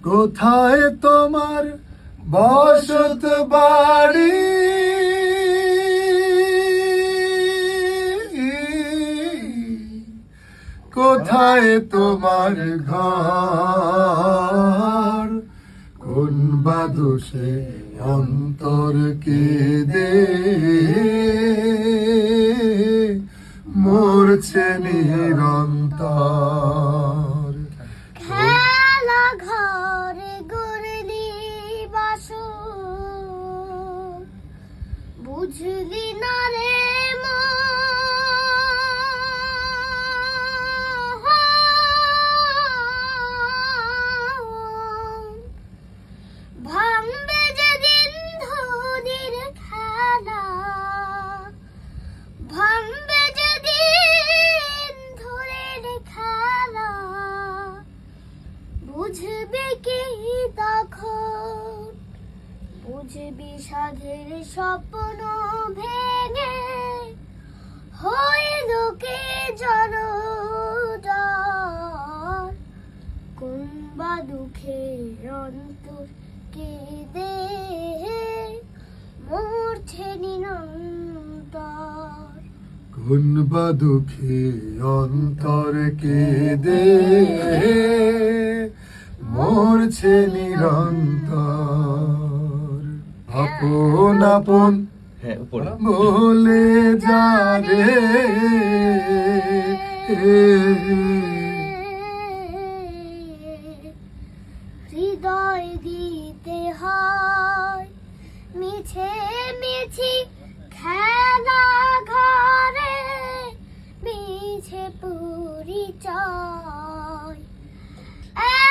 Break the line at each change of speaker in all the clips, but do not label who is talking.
কোথায় তোমার বসত বাড়ি, কোথায় তোমার ঘর, কোন বাদুষে অন্তর কেঁদে মরছে নিরন্তর।
খেলা ঘরে গড়লি বাসর, বুঝলি না রে ভাঙবে যেদিন ধনির খেলা, ভাঙবে যেদিন ধরের খেলা, বুঝবে কি তখন, বুঝবি সাধের স্বপ্ন ভেঙে হইল কে জনডর, কোন বা দুঃখের অন্তর কেঁদে মরছে নিরন্তর।
কোন বা দুঃখে অন্তর কেঁদে মরছে নিরন্তর। আপন আপন বলে যারে,
হৃদয় দিতে হয় মিছে মিছি খেলা ঘরে, মিছে পরিচয়,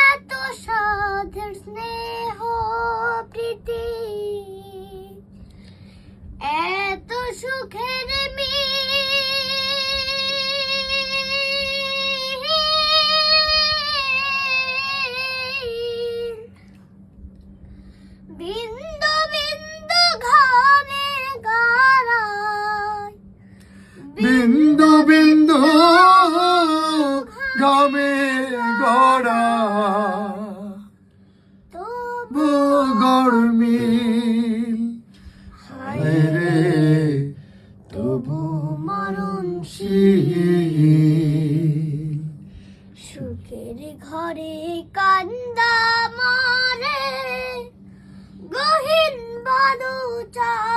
এত সাধের স্নেহ প্রীতি, এত সুখের বিন্দু বিন্দু ঘরে গড়ায়,
বিন্দু বিন্দু ঘামে গড়া,
তবু
গড়মিল হায় রে
তবু
মরণশীল।
সুখের ঘরে কান্দা মারে, গহীন বালুচার,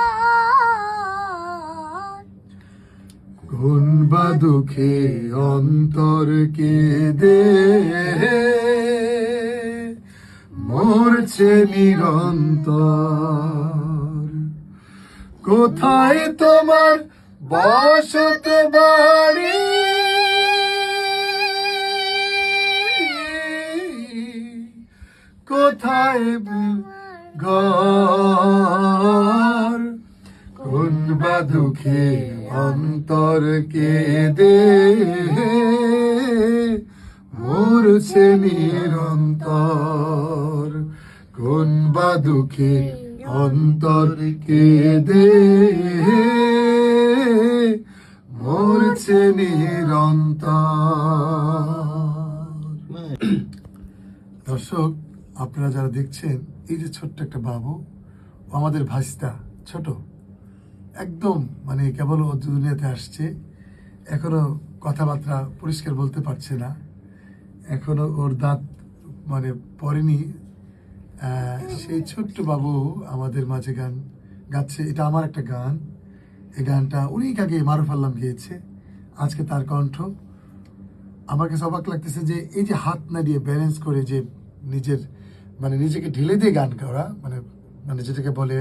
কোন বা দুঃখে অন্তর কেঁদে মরছে নিরন্তর। কোথায় তোমার বসত বাড়ি, কোথায় ঘর, কোন বা দুঃখে অন্তর কেঁদে মরছে নিরন্তর। কোন বা দুঃখে অন্তর কেঁদে মরছে নিরন্তর। দর্শক, আপনারা যারা দেখছেন, এই যে ছোট্ট একটা বাবু, আমাদের ভাস্তা, ছোট একদম, মানে কেবল ও দুনিয়াতে আসছে, এখনো কথাবার্তা পরিষ্কার বলতে পারছে না, এখনো ওর দাঁত মানে পড়েনি। সেই ছোট্ট বাবু আমাদের মাঝে গান গাচ্ছে। এটা আমার একটা গান, এই গানটা অনেক আগে মারুফ আল্লাম গেয়েছে, আজকে তার কণ্ঠ। আমার কাছে অবাক লাগতেছে যে এই যে হাত নাড়িয়ে ব্যালেন্স করে যে নিজের মানে নিজেকে ঢেলে দিয়ে গান করা, মানে মানে যেটাকে বলে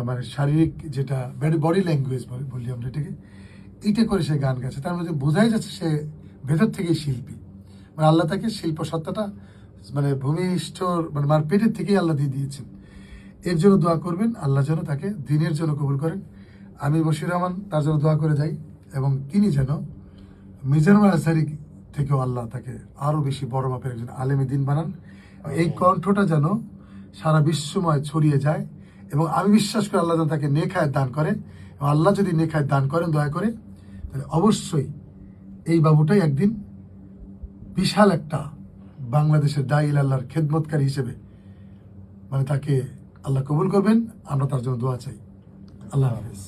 মানে শারীরিক, যেটা বডি ল্যাঙ্গুয়েজ বলি আমরা এটাকে, এইটা করে সে গান গাচ্ছে। তার মধ্যে বোঝাই যাচ্ছে সে ভেতর থেকেই শিল্পী, মানে আল্লাহ তাকে শিল্প সত্তাটা মানে ভূমিষ্ঠ মানে মার পেটের থেকেই আল্লাহ দিয়ে দিয়েছেন। এর জন্য দোয়া করবেন, আল্লাহ যেন তাকে দিনের জন্য কবুল করেন। আমি বশির রহমান তার জন্য দোয়া করে যাই, এবং তিনি যেন মিজানুর আনসারী থেকেও আল্লাহ তাকে আরও বেশি বড় মাপের একজন আলেমী দিন বানান। এই কণ্ঠটা যেন সারা বিশ্বময় ছড়িয়ে যায়, এবং আমি বিশ্বাস করি আল্লাহ যেন তাকে নেখায় দান করে। এবং আল্লাহ যদি নেখায় দান করেন দয়া করে, তাহলে অবশ্যই এই বাবুটাই একদিন বিশাল একটা বাংলাদেশের দাইল আল্লাহর খেদমতকারী হিসেবে মানে তাকে আল্লাহ কবুল করবেন, আমরা তার জন্য দোয়া চাই। আল্লাহ হাফেজ।